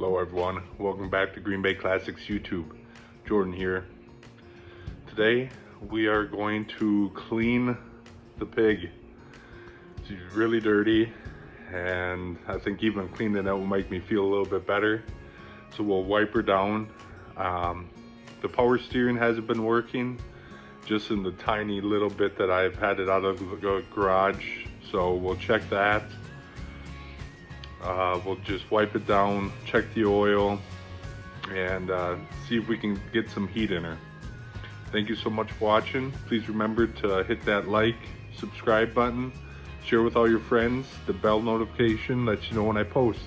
Hello everyone, welcome back to Green Bay Classics YouTube. Jordan here. Today we are going to clean the pig. She's really dirty and I think even cleaning it will make me feel a little bit better. So we'll wipe her down. The power steering hasn't been working, just in the tiny little bit that I've had it out of the garage. So we'll check that. We'll just wipe it down, check the oil, and see if we can get some heat in her. Thank you so much for watching. Please remember to hit that like, subscribe button, share with all your friends. The bell notification lets you know when I post.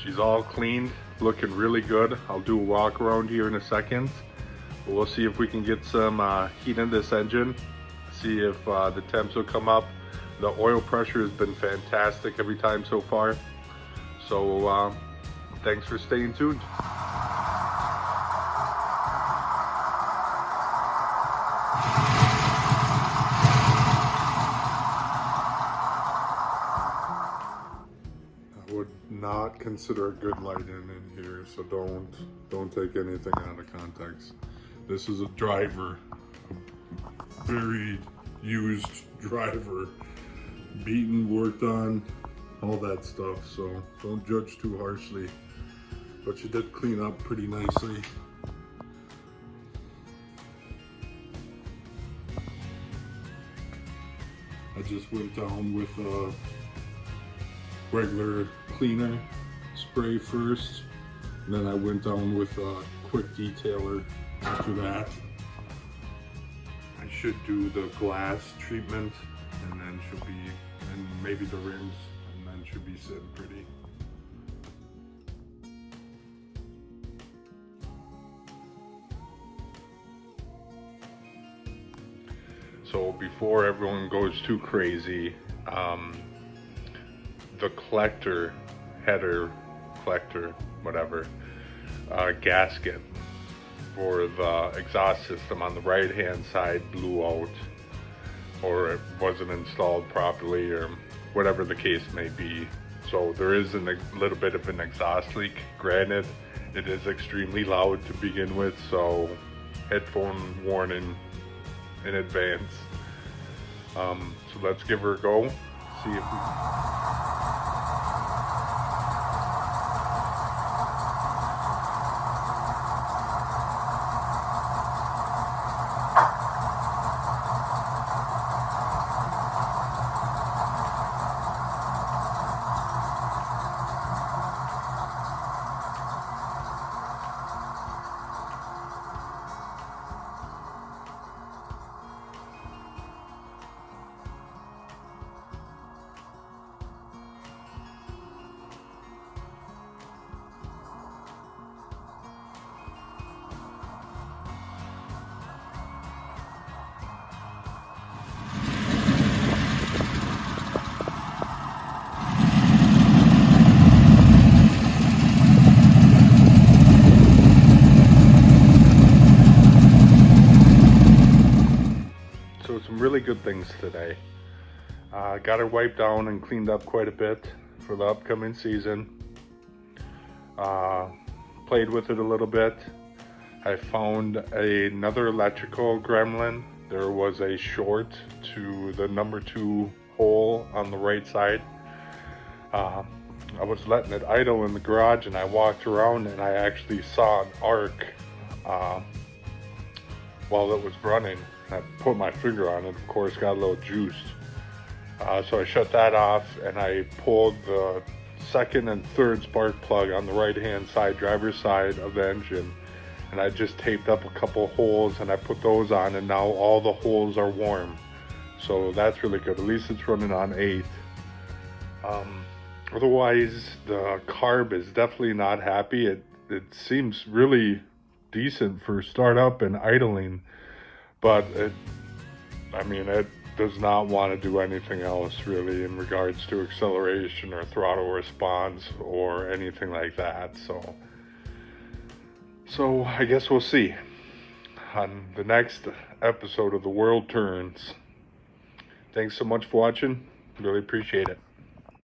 She's all cleaned, looking really good. I'll do a walk around here in a second. But we'll see if we can get some heat in this engine. See if the temps will come up. The oil pressure has been fantastic every time so far. So thanks for staying tuned. Not consider a good light in here, so don't take anything out of context. This is a driver, a very used driver, beaten, worked on, all that stuff, so don't judge too harshly. But she did clean up pretty nicely. I just went down with a regular cleaner spray first, and then I went down with a quick detailer after that. I should do the glass treatment, and then she'll be, and maybe the rims, and then she'll be sitting pretty. So before everyone goes too crazy, the collector, header collector, whatever, gasket for the exhaust system on the right hand side blew out, or it wasn't installed properly, or whatever the case may be. So there is a little bit of an exhaust leak. Granted, it is extremely loud to begin with, so headphone warning in advance. So let's give her a go, see if we good things today. Got it wiped down and cleaned up quite a bit for the upcoming season. Played with it a little bit. I found another electrical gremlin. There was a short to the number 2 hole on the right side. I was letting it idle in the garage, and I walked around and I actually saw an arc while it was running. I put my finger on it, of course, got a little juiced. So I shut that off and I pulled the second and third spark plug on the right hand side, driver's side of the engine, and I just taped up a couple holes and I put those on, and now all the holes are warm. So that's really good. At least it's running on 8. Otherwise, the carb is definitely not happy. It seems really decent for startup and idling, but it does not want to do anything else really in regards to acceleration or throttle response or anything like that. So I guess we'll see on the next episode of The World Turns. Thanks so much for watching. Really appreciate it.